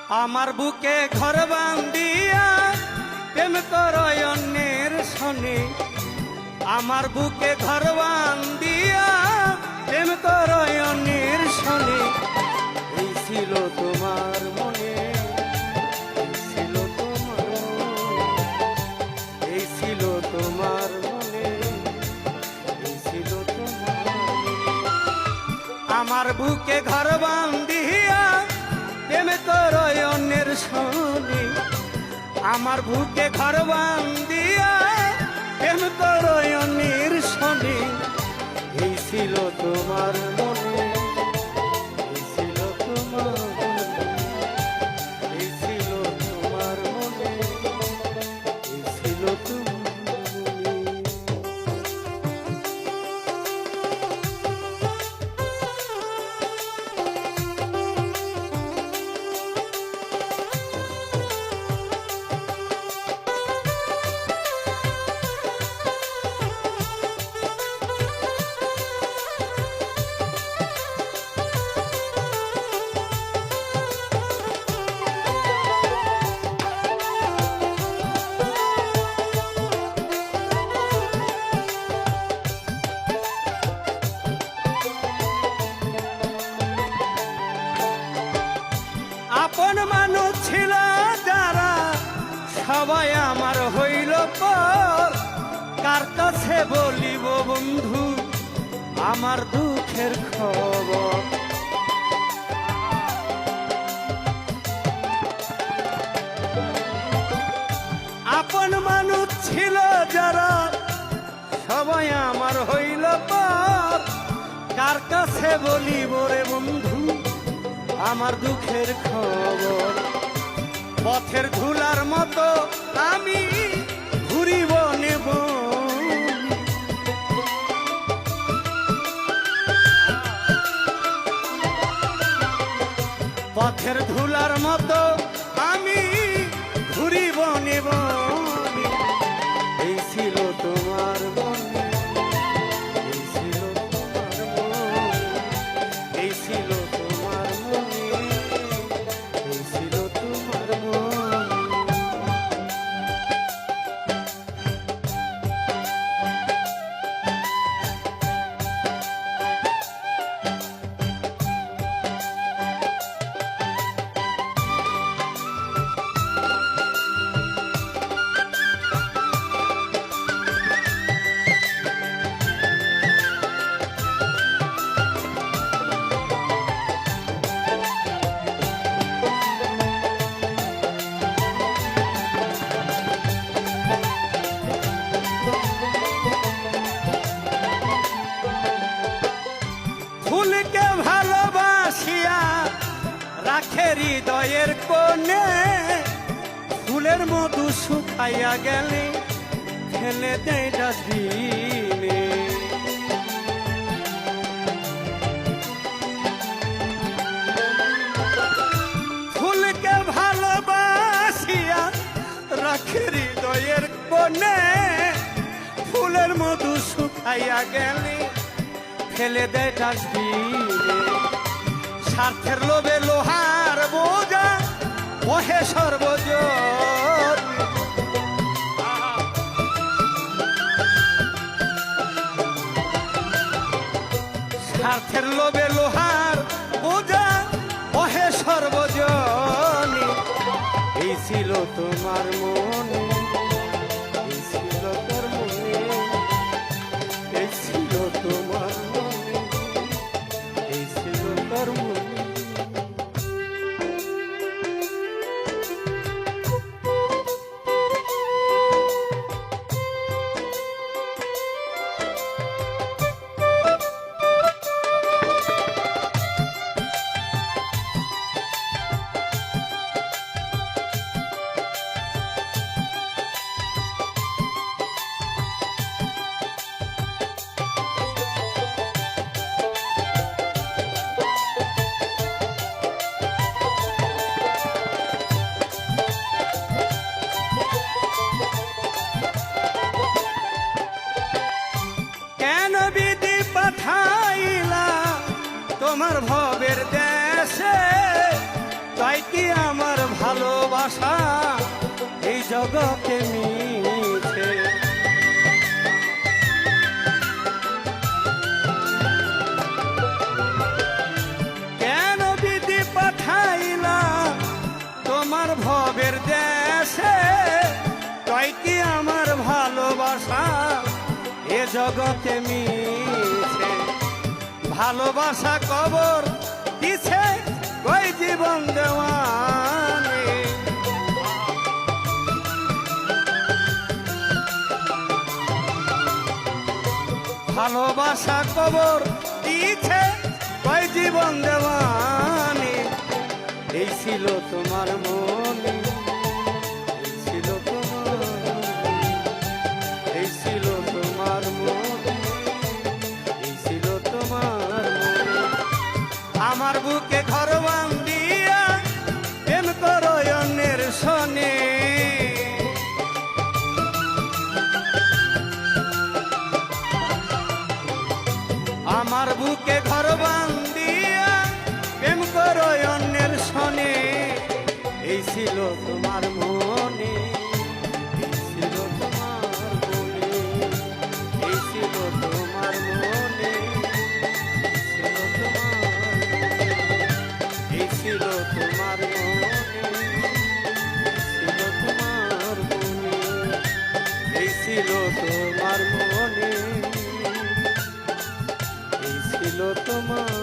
আমার বুকে ঘর বান্ধিয়া প্রেম করয় অন্যের সনে। আমার বুকে ঘর বান্ধিয়া প্রেম করয় অন্যের সনে। এই ছিল তোমার মনে, এই ছিল তোমার মনে, এই ছিল তোমার মনে, এই ছিল তোমার মনে। আমার বুকে ঘর বান্ধিয়া প্রেম করয় অন্যের সনে। আমার বুকে ঘর বান্ধিয়া প্রেম করয় অন্যের সনে। এই ছিল তোমার মনে, এই ছিল তোমার মনে, এই ছিল তোমার মনে, এই ছিল তোমার মনে। আপন মানুষ ছিল যারা সবাই আমার হইল পর। কার কাছে বলিব বন্ধু আমার দুঃখের খবর। আপন মানুষ ছিল যারা সবাই আমার হইল পর। কার কাছে বলিব রে বন্ধু আমার দুঃখের খবর। পথের ধুলার মতো আমি ঘুরিব নেব, পথের ধুলার মতো আমি ঘুরিব নেব। এই ছিল তোমার মনে, এই ছিল তোমার মনে, এই ছিল তোমার মনে, এই ছিল তোমার মনে। ফুলকে ভালোবাসিয়া রাখে হৃদয়ের কোণে। ফুলের মধু শুকাইয়া গেলে ফেলে দেয় ডাস্টবিনে। ফুলকে ভালোবাসিয়া রাখে হৃদয়ের কোণে। ফুলের মধু শুকাইয়া গেলে ফেলে দেয় ডাস্টবিনে। স্বার্থের লোভে লোহার বোঝা ওহে সর্বজন। স্বার্থের লোভে লোহার বোঝা ওহে সর্বজন। এই ছিল তোমার মনে, এই ছিল তোর মনে, এই ছিল তোমার মনে, এই ছিল তোর মনে। তোমার ভবের দেশে তাই কি আমার ভালোবাসা এই জগতে মিছে। কেন বিধি পাঠাইলা তোমার ভবের দেশে, কয় কি আমার ভালোবাসা এ জগতে মিছে। ভালোবাসা কবর দিছে কই জীবন দেওয়ানে, ভালোবাসা কবর দিছে কই জীবন দেওয়ানে। এই ছিল তোমার মনে, এই ছিল তোমার মনে, এই ছিল তোমার মনে, এই ছিল তোমার মনে। আমার বুকে ঘর বান্ধিয়া প্রেম করো অন্যের সনে, আমার বুকে ঘর বান্ধিয়া প্রেম করো অন্যের সনে। এই ছিল তোমার মনে, এই ছিল তোমার মনে, এই ছিল তোমার মনে, এই ছিল তোমার মনে, এই ছিল তোমার মনে, এই ছিল তোমার মনে, এই ছিল তোমার